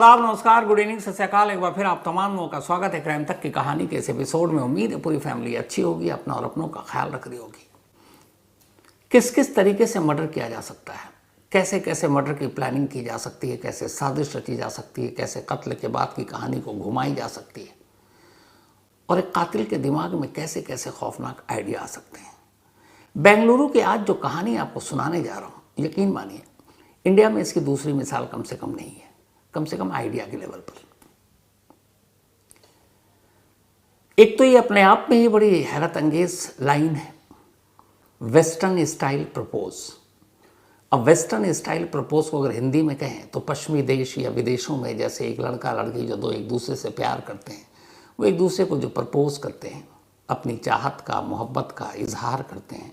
आदाब, नमस्कार, good evening, सत श्री अकाल। एक बार फिर आप तमाम लोगों का स्वागत है क्राइम तक की कहानी के इस एपिसोड में। उम्मीद है पूरी फैमिली अच्छी होगी, अपना और अपनों का ख्याल रख रही होगी। किस किस तरीके से मर्डर किया जा सकता है, कैसे कैसे मर्डर की प्लानिंग की जा सकती है, कैसे साजिश रची जा सकती है, कैसे कत्ल के बाद की कहानी को घुमाई जा सकती है, और एक कातिल के दिमाग में कैसे कैसे खौफनाक आइडिया आ सकते हैं। बेंगलुरु की आज जो कहानी आपको सुनाने जा रहा हूँ, यकीन मानिए इंडिया में इसकी दूसरी मिसाल कम से कम नहीं है, कम से कम आइडिया के लेवल पर। एक तो ये अपने आप में ही बड़ी हैरत अंगेज लाइन है, वेस्टर्न स्टाइल प्रपोज। अब वेस्टर्न स्टाइल प्रपोज को अगर हिंदी में कहें तो पश्चिमी देश या विदेशों में जैसे एक लड़का लड़की जो दो एक दूसरे से प्यार करते हैं, वो एक दूसरे को जो प्रपोज करते हैं, अपनी चाहत का, मोहब्बत का इजहार करते हैं,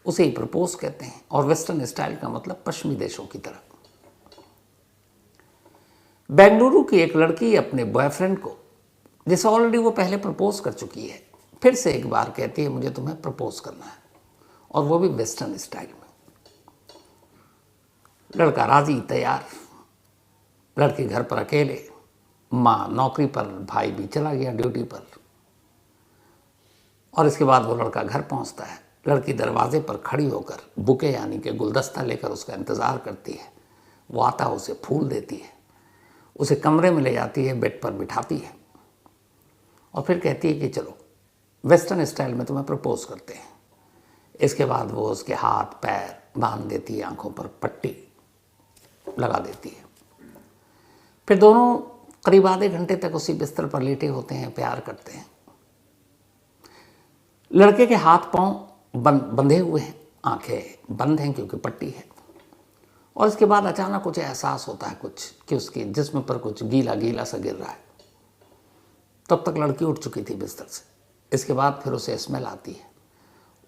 उसे ही प्रपोज कहते हैं। और वेस्टर्न स्टाइल का मतलब पश्चिमी देशों की तरह। बेंगलुरु की एक लड़की अपने बॉयफ्रेंड को, जिसे ऑलरेडी वो पहले प्रपोज कर चुकी है, फिर से एक बार कहती है मुझे तुम्हें प्रपोज करना है, और वो भी वेस्टर्न स्टाइल में। लड़का राजी तैयार, लड़की घर पर अकेले, माँ नौकरी पर, भाई भी चला गया ड्यूटी पर। और इसके बाद वो लड़का घर पहुंचता है, लड़की दरवाजे पर खड़ी होकर बुके यानी कि गुलदस्ता लेकर उसका इंतज़ार करती है। वो आता, उसे फूल देती है, उसे कमरे में ले जाती है, बेड पर बिठाती है, और फिर कहती है कि चलो वेस्टर्न स्टाइल में तुम्हें प्रपोज करते हैं। इसके बाद वो उसके हाथ पैर बांध देती है, आंखों पर पट्टी लगा देती है। फिर दोनों करीब आधे घंटे तक उसी बिस्तर पर लेटे होते हैं, प्यार करते हैं। लड़के के हाथ पांव बंधे हुए हैं, आंखें बंद हैं क्योंकि पट्टी है। और इसके बाद अचानक कुछ एहसास होता है कुछ कि उसके जिस्म पर कुछ गीला गीला सा गिर रहा है। तब तक लड़की उठ चुकी थी बिस्तर से। इसके बाद फिर उसे स्मेल आती है।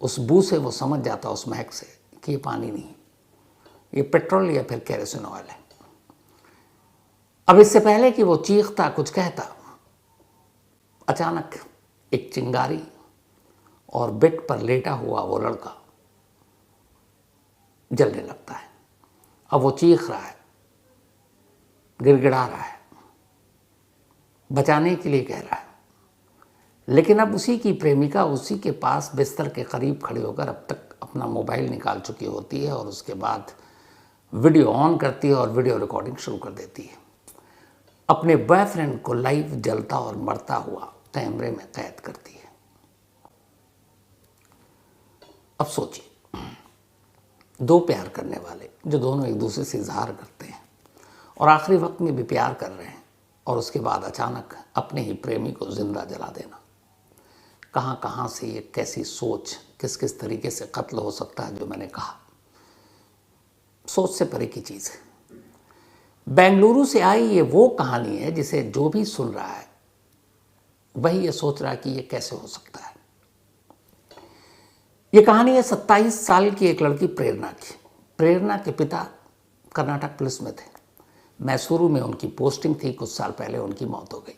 उस बू से वो समझ जाता, उस महक से, कि ये पानी नहीं, ये पेट्रोल या फिर केरोसिन ऑयल है। अब इससे पहले कि वो चीखता कुछ कहता, अचानक एक चिंगारी और बेड पर लेटा हुआ वो लड़का जलने लगता है। अब वो चीख रहा है, गिड़गिड़ा रहा है, बचाने के लिए कह रहा है। लेकिन अब उसी की प्रेमिका उसी के पास बिस्तर के करीब खड़ी होकर अब तक अपना मोबाइल निकाल चुकी होती है, और उसके बाद वीडियो ऑन करती है और वीडियो रिकॉर्डिंग शुरू कर देती है। अपने बॉयफ्रेंड को लाइव जलता और मरता हुआ कैमरे में कैद करती है। अब सोचिए, दो प्यार करने वाले जो दोनों एक दूसरे से इजहार करते हैं और आखिरी वक्त में भी प्यार कर रहे हैं, और उसके बाद अचानक अपने ही प्रेमी को जिंदा जला देना। कहाँ कहाँ से ये कैसी सोच, किस किस तरीके से कत्ल हो सकता है, जो मैंने कहा सोच से परे की चीज़ है। बेंगलुरु से आई ये वो कहानी है जिसे जो भी सुन रहा है वही ये सोच रहा है कि ये कैसे हो सकता है। ये कहानी है 27 साल की एक लड़की प्रेरणा की। प्रेरणा के पिता कर्नाटक पुलिस में थे। मैसूरू में उनकी पोस्टिंग थी, कुछ साल पहले उनकी मौत हो गई।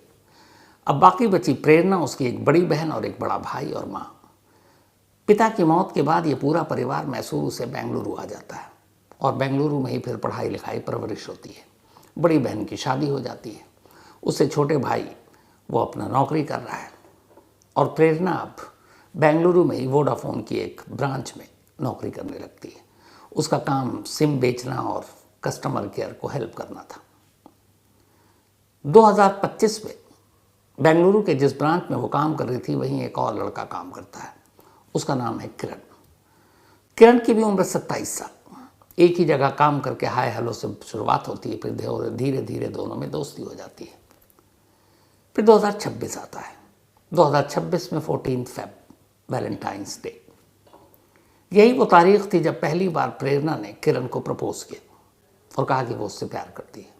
अब बाकी बची प्रेरणा, उसकी एक बड़ी बहन और एक बड़ा भाई और माँ। पिता की मौत के बाद ये पूरा परिवार मैसूरू से बेंगलुरु आ जाता है, और बेंगलुरु में ही फिर पढ़ाई लिखाई परवरिश होती है। बड़ी बहन की शादी हो जाती है, उससे छोटे भाई वो अपना नौकरी कर रहा है, और प्रेरणा अब बेंगलुरु में ही वोडाफोन की एक ब्रांच में नौकरी करने लगती है। उसका काम सिम बेचना और कस्टमर केयर को हेल्प करना था। 2025 में बेंगलुरु के जिस ब्रांच में वो काम कर रही थी, वहीं एक और लड़का काम करता है। उसका नाम है किरण। किरण की भी उम्र 27 साल। एक ही जगह काम करके हाय हेलो से शुरुआत होती है, फिर धीरे धीरे दोनों में दोस्ती हो जाती है। फिर 2026 आता है। 2026 में 14 फेब, वैलेंटाइंस डे। यही वो तारीख थी जब पहली बार प्रेरणा ने किरण को प्रपोज किया और कहा कि वो उससे प्यार करती है।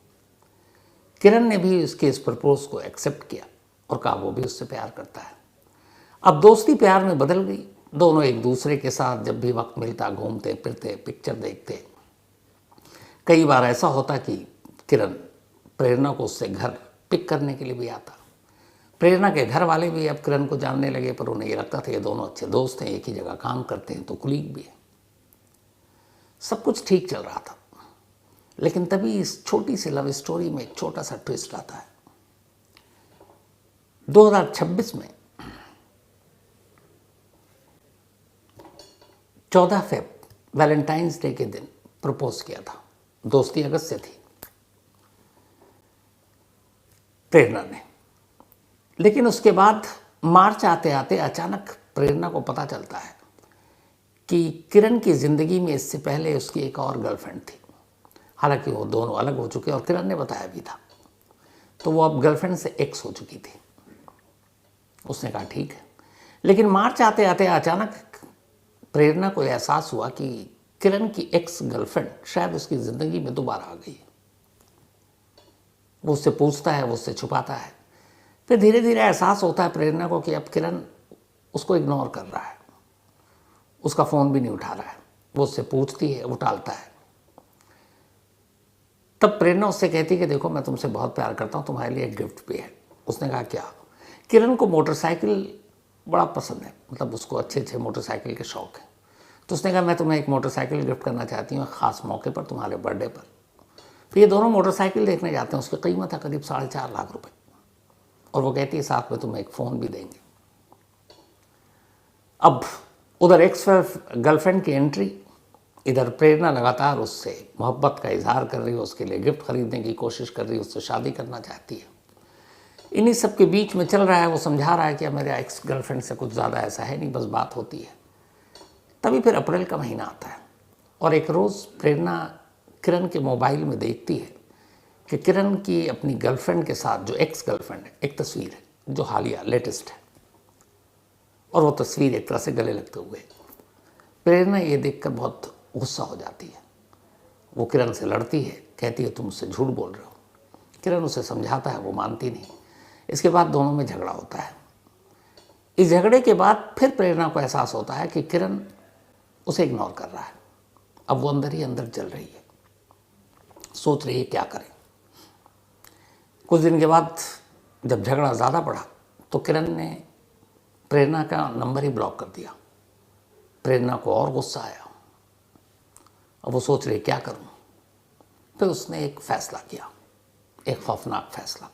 किरण ने भी उसके इस प्रपोज को एक्सेप्ट किया और कहा वो भी उससे प्यार करता है। अब दोस्ती प्यार में बदल गई। दोनों एक दूसरे के साथ जब भी वक्त मिलता घूमते फिरते, पिक्चर देखते। कई बार ऐसा होता कि किरण प्रेरणा को उससे घर पिक करने के लिए भी आता। प्रेरणा के घर वाले भी अब किरण को जानने लगे, पर उन्हें ये लगता था ये दोनों अच्छे दोस्त हैं, एक ही जगह काम करते हैं तो कुलीग भी है। सब कुछ ठीक चल रहा था। लेकिन तभी इस छोटी सी लव स्टोरी में एक छोटा सा ट्विस्ट आता है। 2026 में 14 फेब वैलेंटाइंस डे के दिन प्रपोज किया था। दोस्ती अगस्त से थी प्रेरणा ने, लेकिन उसके बाद मार्च आते आते अचानक प्रेरणा को पता चलता है कि किरण की ज़िंदगी में इससे पहले उसकी एक और गर्लफ्रेंड थी। हालांकि वो दोनों अलग हो चुके और किरण ने बताया भी था, तो वो अब गर्लफ्रेंड से एक्स हो चुकी थी। उसने कहा ठीक है, लेकिन मार्च आते आते अचानक प्रेरणा को एहसास हुआ कि किरण की एक्स गर्लफ्रेंड शायद उसकी ज़िंदगी में दोबारा आ गई। वो उससे पूछता है, वो उससे छुपाता है। फिर धीरे धीरे एहसास होता है प्रेरणा को कि अब किरण उसको इग्नोर कर रहा है, उसका फ़ोन भी नहीं उठा रहा है। वो उससे पूछती है, वो टालता है। तब प्रेरणा उससे कहती है कि देखो मैं तुमसे बहुत प्यार करता हूँ, तुम्हारे लिए एक गिफ्ट भी है। उसने कहा क्या? किरण को मोटरसाइकिल बड़ा पसंद है, मतलब उसको अच्छे अच्छे मोटरसाइकिल के शौक़ है। तो उसने कहा मैं तुम्हें एक मोटरसाइकिल गिफ्ट करना चाहती हूँ ख़ास मौके पर, तुम्हारे बर्थडे पर। फिर ये दोनों मोटरसाइकिल देखने जाते हैं। उसकी कीमत है करीब 4.5 लाख रुपए, और वो कहती है साथ में तुम्हें एक फ़ोन भी देंगे। अब उधर एक्स गर्लफ्रेंड की एंट्री, इधर प्रेरणा लगातार उससे मोहब्बत का इजहार कर रही है, उसके लिए गिफ्ट खरीदने की कोशिश कर रही है, उससे शादी करना चाहती है। इन्हीं सब के बीच में चल रहा है, वो समझा रहा है कि मेरे एक्स गर्लफ्रेंड से कुछ ज़्यादा ऐसा है नहीं, बस बात होती है। तभी फिर अप्रैल का महीना आता है और एक रोज़ प्रेरणा किरण के मोबाइल में देखती है कि किरण की अपनी गर्लफ्रेंड के साथ, जो एक्स गर्लफ्रेंड है, एक तस्वीर है जो हालिया लेटेस्ट है, और वो तस्वीर एक तरह से गले लगते हुए। प्रेरणा ये देखकर बहुत गुस्सा हो जाती है। वो किरण से लड़ती है, कहती है तुम मुझसे झूठ बोल रहे हो। किरण उसे समझाता है, वो मानती नहीं। इसके बाद दोनों में झगड़ा होता है। इस झगड़े के बाद फिर प्रेरणा को एहसास होता है कि किरण उसे इग्नोर कर रहा है। अब वो अंदर ही अंदर जल रही है, सोच रही है क्या करें। कुछ दिन के बाद जब झगड़ा ज़्यादा बढ़ा तो किरण ने प्रेरणा का नंबर ही ब्लॉक कर दिया। प्रेरणा को और गुस्सा आया। अब वो सोच रही क्या करूं। फिर उसने एक फैसला किया, एक खौफनाक फैसला।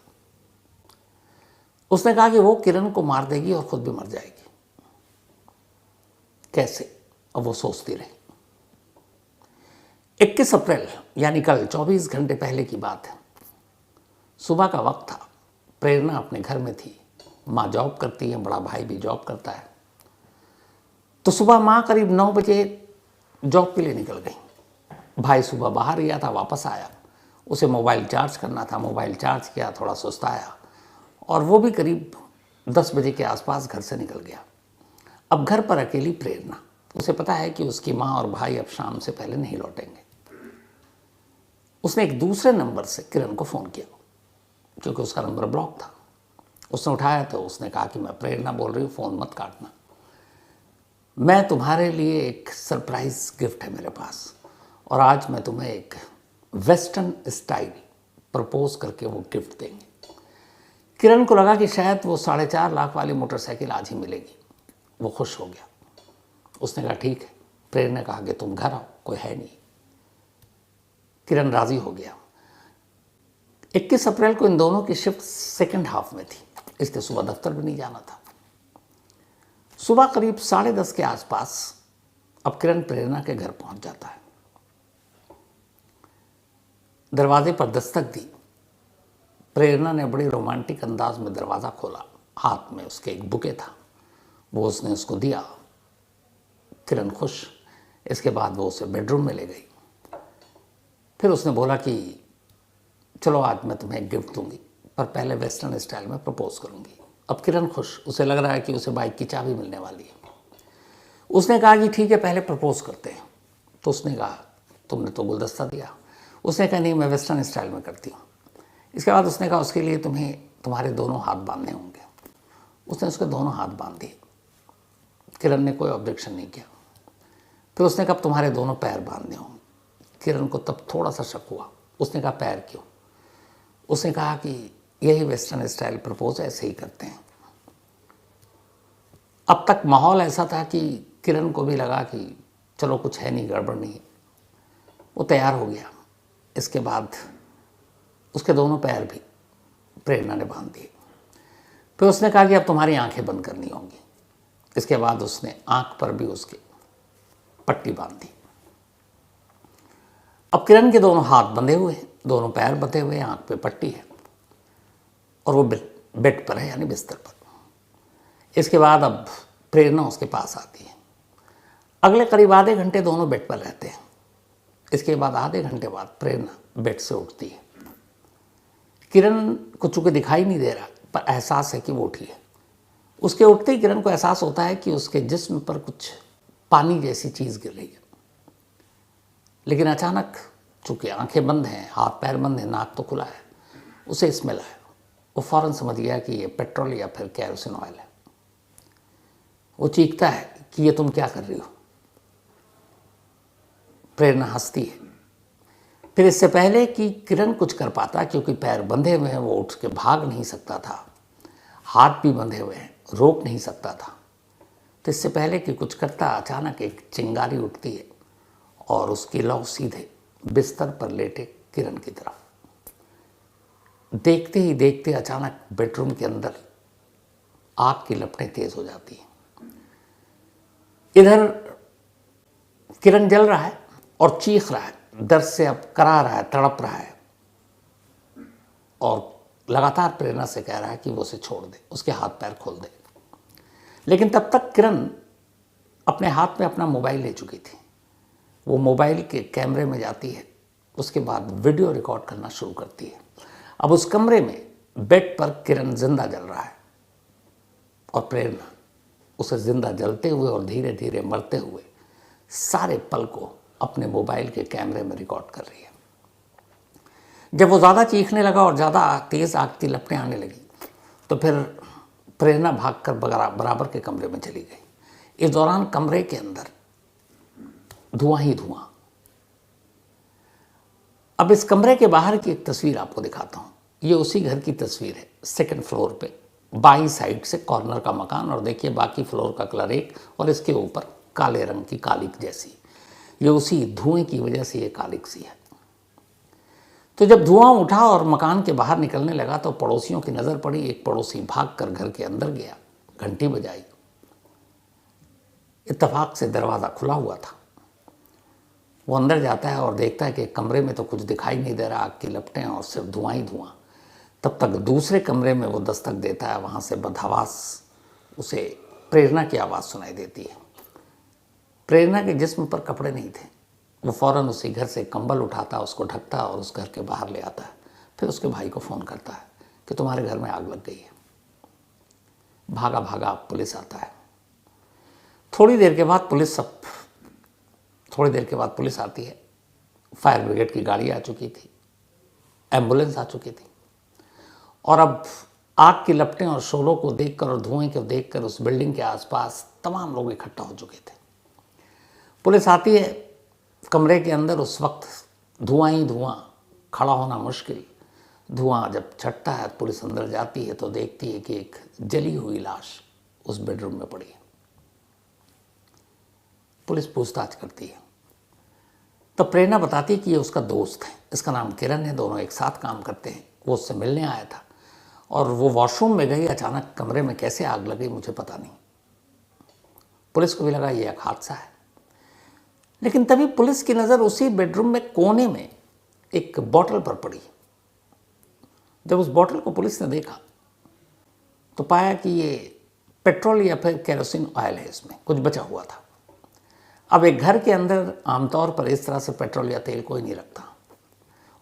उसने कहा कि वो किरण को मार देगी और खुद भी मर जाएगी। कैसे? अब वो सोचती रही। 21 अप्रैल यानी कल 24 घंटे पहले की बात है। सुबह का वक्त था। प्रेरणा अपने घर में थी। माँ जॉब करती है, बड़ा भाई भी जॉब करता है। तो सुबह माँ करीब 9 बजे जॉब के लिए निकल गई। भाई सुबह बाहर गया था, वापस आया। उसे मोबाइल चार्ज करना था, मोबाइल चार्ज किया, थोड़ा सुस्ताया और वो भी करीब 10 बजे के आसपास घर से निकल गया। अब घर पर अकेली प्रेरणा। उसे पता है कि उसकी माँ और भाई अब शाम से पहले नहीं लौटेंगे। उसने एक दूसरे नंबर से किरण को फ़ोन किया, क्योंकि उसका नंबर ब्लॉक था। उसने उठाया तो उसने कहा कि मैं प्रेरणा बोल रही हूँ, फ़ोन मत काटना। मैं तुम्हारे लिए एक सरप्राइज़ गिफ्ट है मेरे पास, और आज मैं तुम्हें एक वेस्टर्न स्टाइल प्रपोज करके वो गिफ्ट देंगे। किरण को लगा कि शायद वो 4.5 लाख वाली मोटरसाइकिल आज ही मिलेगी। वो खुश हो गया। उसने कहा ठीक है। प्रेरणा ने कहा कि तुम घर आओ, कोई है नहीं। किरण राज़ी हो गया। 21 अप्रैल को इन दोनों की शिफ्ट सेकंड हाफ में थी, इसलिए सुबह दफ्तर भी नहीं जाना था। सुबह करीब 10:30 के आसपास अब किरण प्रेरणा के घर पहुंच जाता है। दरवाजे पर दस्तक दी। प्रेरणा ने बड़ी रोमांटिक अंदाज में दरवाज़ा खोला। हाथ में उसके एक बुके था, वो उसने उसको दिया। किरण खुश। इसके बाद वो उसे बेडरूम में ले गई। फिर उसने बोला कि चलो आज मैं तुम्हें एक गिफ्ट दूंगी, पर पहले वेस्टर्न स्टाइल में प्रपोज करूंगी। अब किरण खुश। उसे लग रहा है कि उसे बाइक की चाबी मिलने वाली है। उसने कहा कि ठीक है, पहले प्रपोज करते हैं। तो उसने कहा तुमने तो गुलदस्ता दिया। उसने कहा नहीं, मैं वेस्टर्न स्टाइल में करती हूँ। इसके बाद उसने कहा उसके लिए तुम्हें तुम्हारे दोनों हाथ बांधने होंगे। उसने उसके दोनों हाथ बांध दिए। किरण ने कोई ऑब्जेक्शन नहीं किया। फिर उसने कहा तुम्हारे दोनों पैर बांधने होंगे। किरण को तब थोड़ा सा शक हुआ। उसने कहा पैर क्यों? उसने कहा कि यही वेस्टर्न स्टाइल प्रपोज है, ऐसे ही करते हैं। अब तक माहौल ऐसा था कि किरण को भी लगा कि चलो कुछ है नहीं, गड़बड़ नहीं। वो तैयार हो गया। इसके बाद उसके दोनों पैर भी प्रेरणा ने बांध दिए। फिर उसने कहा कि अब तुम्हारी आंखें बंद करनी होंगी। इसके बाद उसने आंख पर भी उसके पट्टी बांध दी। अब किरण के दोनों हाथ बंधे हुए हैं, दोनों पैर बंधे हुए हैं, आंख पे पट्टी है और वो बेड पर है, यानी बिस्तर पर। इसके बाद अब प्रेरणा उसके पास आती है। अगले करीब आधे घंटे दोनों बेड पर रहते हैं। इसके बाद आधे घंटे बाद प्रेरणा बेड से उठती है। किरण को चूंकि दिखाई नहीं दे रहा, पर एहसास है कि वो उठी है। उसके उठते ही किरण को एहसास होता है कि उसके जिस्म पर कुछ पानी जैसी चीज़ गिर रही है। लेकिन अचानक चूंकि आंखें बंद हैं, हाथ पैर बंद हैं, नाक तो खुला है, उसे स्मेल आया। वो फौरन समझ गया कि ये पेट्रोल या फिर केरोसिन ऑयल है। वो चीखता है कि ये तुम क्या कर रही हो। प्रेरणा हंसती है। फिर इससे पहले कि किरण कुछ कर पाता, क्योंकि पैर बंधे हुए हैं, वो उठ के भाग नहीं सकता था, हाथ भी बंधे हुए हैं, रोक नहीं सकता था। तो इससे पहले कि कुछ करता, अचानक एक चिंगारी उठती है और उसकी लौ सीधे बिस्तर पर लेटे किरण की तरफ। देखते ही देखते अचानक बेडरूम के अंदर आग की लपटें तेज हो जाती हैं। इधर किरण जल रहा है और चीख रहा है, दर्द से अब करा रहा है, तड़प रहा है और लगातार प्रेरणा से कह रहा है कि वो उसे छोड़ दे, उसके हाथ पैर खोल दे। लेकिन तब तक किरण अपने हाथ में अपना मोबाइल ले चुकी थी। वो मोबाइल के कैमरे में जाती है, उसके बाद वीडियो रिकॉर्ड करना शुरू करती है। अब उस कमरे में बेड पर किरण जिंदा जल रहा है और प्रेरणा उसे जिंदा जलते हुए और धीरे धीरे मरते हुए सारे पल को अपने मोबाइल के कैमरे में रिकॉर्ड कर रही है। जब वो ज़्यादा चीखने लगा और ज़्यादा तेज़ आग की लपटें आने लगी, तो फिर प्रेरणा भागकर बराबर के कमरे में चली गई। इस दौरान कमरे के अंदर धुआं ही धुआं। अब इस कमरे के बाहर की एक तस्वीर आपको दिखाता हूँ। ये उसी घर की तस्वीर है, सेकंड फ्लोर पे बाई साइड से कॉर्नर का मकान, और देखिए बाकी फ्लोर का कलर एक, और इसके ऊपर काले रंग की कालिक जैसी। ये उसी धुएं की वजह से ये कालिक सी है। तो जब धुआं उठा और मकान के बाहर निकलने लगा तो पड़ोसियों की नज़र पड़ी। एक पड़ोसी भागकर घर के अंदर गया, घंटी बजाई। इत्तेफाक से दरवाज़ा खुला हुआ था। वो अंदर जाता है और देखता है कि कमरे में तो कुछ दिखाई नहीं दे रहा, आग की लपटें और सिर्फ धुआं ही धुआं। तब तक दूसरे कमरे में वो दस्तक देता है, वहाँ से बदहवास उसे प्रेरणा की आवाज़ सुनाई देती है। प्रेरणा के जिस्म पर कपड़े नहीं थे। वो फ़ौरन उसी घर से कंबल उठाता, उसको ढकता और उस घर के बाहर ले आता है। फिर उसके भाई को फ़ोन करता है कि तुम्हारे घर में आग लग गई है। भागा भागा पुलिस आता है। थोड़ी देर के बाद पुलिस आती है। फायर ब्रिगेड की गाड़ी आ चुकी थी, एम्बुलेंस आ चुकी थी, और अब आग की लपटें और शोलों को देखकर और धुएं को देखकर उस बिल्डिंग के आसपास तमाम लोग इकट्ठा हो चुके थे। पुलिस आती है कमरे के अंदर। उस वक्त धुआं ही धुआं, खड़ा होना मुश्किल। धुआं जब छटता है, पुलिस अंदर जाती है तो देखती है कि एक जली हुई लाश उस बेडरूम में पड़ी है। पुलिस पूछताछ करती है तो प्रेरणा बताती है कि ये उसका दोस्त है, इसका नाम किरण है, दोनों एक साथ काम करते हैं। वो उससे मिलने आया था और वो वॉशरूम में गई, अचानक कमरे में कैसे आग लगी मुझे पता नहीं। पुलिस को भी लगा ये एक हादसा है। लेकिन तभी पुलिस की नज़र उसी बेडरूम में कोने में एक बॉटल पर पड़ी। जब उस बॉटल को पुलिस ने देखा तो पाया कि ये पेट्रोल या फिर केरोसिन ऑयल है, इसमें कुछ बचा हुआ था। अब एक घर के अंदर आमतौर पर इस तरह से पेट्रोल या तेल कोई नहीं रखता,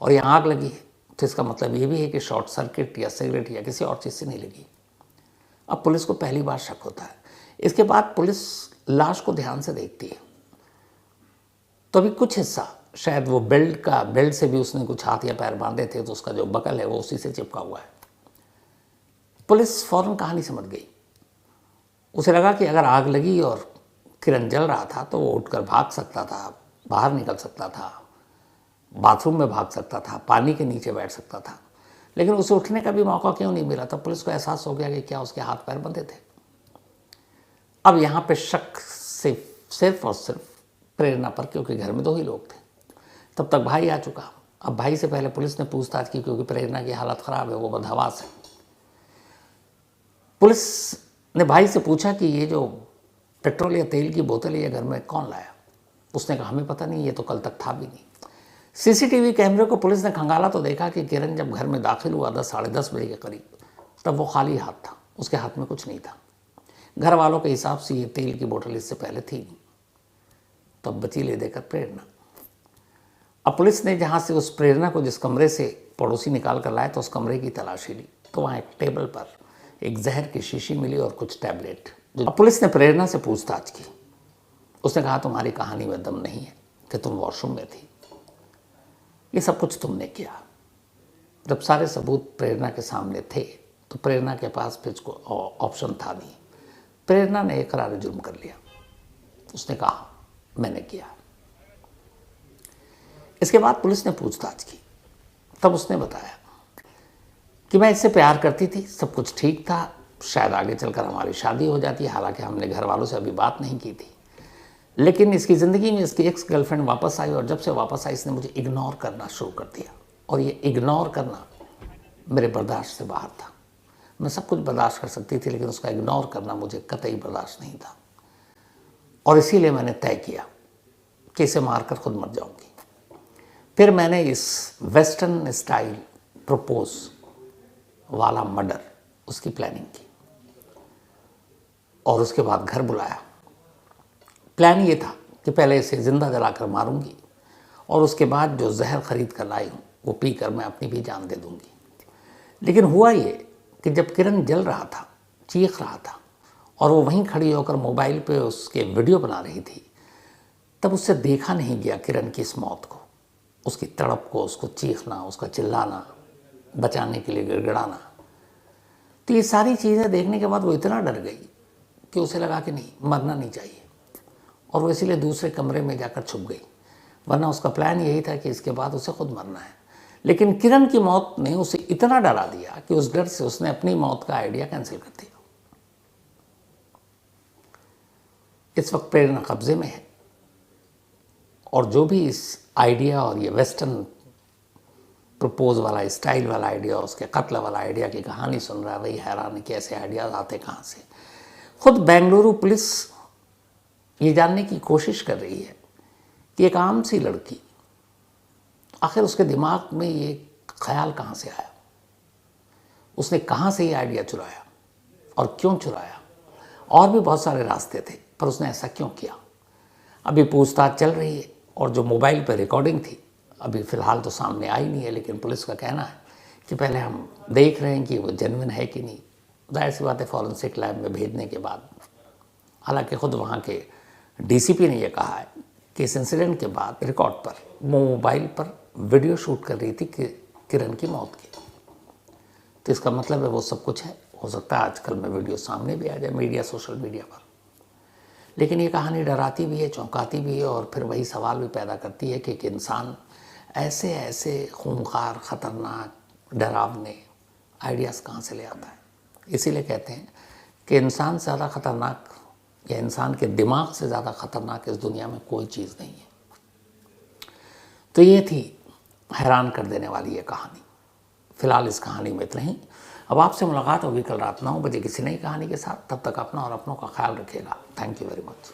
और यहाँ आग लगी है तो इसका मतलब ये भी है कि शॉर्ट सर्किट या सिगरेट या किसी और चीज़ से नहीं लगी। अब पुलिस को पहली बार शक होता है। इसके बाद पुलिस लाश को ध्यान से देखती है तो अभी कुछ हिस्सा, शायद वो बेल्ट से भी उसने कुछ हाथ या पैर बांधे थे, तो उसका जो बकल है वो उसी से चिपका हुआ है। पुलिस फौरन कहानी समझ गई। उसे लगा कि अगर आग लगी और किरण जल रहा था तो वो उठकर भाग सकता था, बाहर निकल सकता था, बाथरूम में भाग सकता था, पानी के नीचे बैठ सकता था, लेकिन उसे उठने का भी मौका क्यों नहीं मिला। तब पुलिस को एहसास हो गया कि क्या उसके हाथ पैर बंधे थे। अब यहाँ पे शक सिर्फ और सिर्फ प्रेरणा पर, क्योंकि घर में दो ही लोग थे। तब तक भाई आ चुका, अब भाई से पहले पुलिस ने पूछताछ की क्योंकि प्रेरणा की हालत ख़राब है, वो बदहवास है। पुलिस ने भाई से पूछा कि ये जो पेट्रोल या तेल की बोतल ये घर में कौन लाया? उसने कहा हमें पता नहीं, ये तो कल तक था भी नहीं। सीसीटीवी कैमरे को पुलिस ने खंगाला तो देखा कि किरण जब घर में दाखिल हुआ 10 साढ़े 10 बजे के करीब, तब वो खाली हाथ था, उसके हाथ में कुछ नहीं था। घर वालों के हिसाब से ये तेल की बोतल इससे पहले थी नहीं, तब बची ले देकर प्रेरणा। अब पुलिस ने जहाँ से उस प्रेरणा को जिस कमरे से पड़ोसी निकाल कर लाए तो उस कमरे की तलाशी ली, तो वहाँ एक टेबल पर एक जहर की शीशी मिली और कुछ टैबलेट। अब पुलिस ने प्रेरणा से पूछताछ की। उसने कहा तुम्हारी कहानी में दम नहीं है कि तुम वॉशरूम में थी, ये सब कुछ तुमने किया। जब सारे सबूत प्रेरणा के सामने थे तो प्रेरणा के पास फिर कोई ऑप्शन था नहीं। प्रेरणा ने इकरार जुर्म कर लिया। उसने कहा मैंने किया। इसके बाद पुलिस ने पूछताछ की, तब उसने बताया कि मैं इससे प्यार करती थी, सब कुछ ठीक था, शायद आगे चलकर हमारी शादी हो जाती, हालांकि हमने घर वालों से अभी बात नहीं की थी। लेकिन इसकी ज़िंदगी में इसकी एक्स गर्लफ्रेंड वापस आई और जब से वापस आई इसने मुझे इग्नोर करना शुरू कर दिया और ये इग्नोर करना मेरे बर्दाश्त से बाहर था। मैं सब कुछ बर्दाश्त कर सकती थी लेकिन उसका इग्नोर करना मुझे कतई बर्दाश्त नहीं था और इसीलिए मैंने तय किया कि इसे मारकर खुद मर जाऊंगी। फिर मैंने इस वेस्टर्न स्टाइल प्रपोज वाला मर्डर उसकी प्लानिंग की और उसके बाद घर बुलाया। प्लान ये था कि पहले इसे ज़िंदा जलाकर मारूंगी और उसके बाद जो जहर खरीद कर लाई हूँ वो पीकर मैं अपनी भी जान दे दूंगी। लेकिन हुआ ये कि जब किरण जल रहा था, चीख रहा था और वो वहीं खड़ी होकर मोबाइल पे उसके वीडियो बना रही थी, तब उससे देखा नहीं गया किरण की इस मौत को, उसकी तड़प को, उसको चीखना, उसका चिल्लाना, बचाने के लिए गिड़गिड़ाना। तो ये सारी चीज़ें देखने के बाद वो इतना डर गई कि उसे लगा कि नहीं, मरना नहीं चाहिए और वो इसीलिए दूसरे कमरे में जाकर छुप गई। वरना उसका प्लान यही था कि इसके बाद उसे खुद मरना है। लेकिन किरण की मौत ने उसे इतना डरा दिया कि उस डर से उसने अपनी मौत का आइडिया कैंसिल कर दिया। इस वक्त प्रेरणा कब्जे में है और जो भी इस आइडिया और ये वेस्टर्न प्रपोज वाला स्टाइल वाला आइडिया, उसके कत्ल वाला आइडिया की कहानी सुन रहा है, वही हैरान है कि ऐसे आइडियाज आते कहाँ से। खुद बेंगलुरु पुलिस ये जानने की कोशिश कर रही है कि एक आम सी लड़की, आखिर उसके दिमाग में ये ख्याल कहाँ से आया, उसने कहाँ से ये आइडिया चुराया और क्यों चुराया। और भी बहुत सारे रास्ते थे पर उसने ऐसा क्यों किया। अभी पूछताछ चल रही है और जो मोबाइल पर रिकॉर्डिंग थी अभी फ़िलहाल तो सामने आई नहीं है, लेकिन पुलिस का कहना है कि पहले हम देख रहे हैं कि वो जेन्युइन है कि नहीं। जाहिर सी बात है फॉरेंसिक लैब में भेजने के बाद, हालांकि खुद वहाँ के डीसीपी ने यह कहा है कि इस इंसिडेंट के बाद रिकॉर्ड पर वो मोबाइल पर वीडियो शूट कर रही थी कि किरण की मौत की। तो इसका मतलब है वो सब कुछ है। हो सकता है आजकल में वीडियो सामने भी आ जाए मीडिया, सोशल मीडिया पर। लेकिन ये कहानी डराती भी है, चौंकाती भी है और फिर वही सवाल भी पैदा करती है कि एक इंसान ऐसे ऐसे खूंखार, ख़तरनाक, डरावने आइडियाज़ कहाँ से ले आता है। इसीलिए कहते हैं कि इंसान से ज़्यादा ख़तरनाक या इंसान के दिमाग से ज़्यादा ख़तरनाक इस दुनिया में कोई चीज़ नहीं है। तो ये थी हैरान कर देने वाली ये कहानी। फ़िलहाल इस कहानी में इतना ही। अब आपसे मुलाकात होगी कल रात 9 बजे किसी नई कहानी के साथ। तब तक अपना और अपनों का ख्याल रखिएगा। Thank you very much.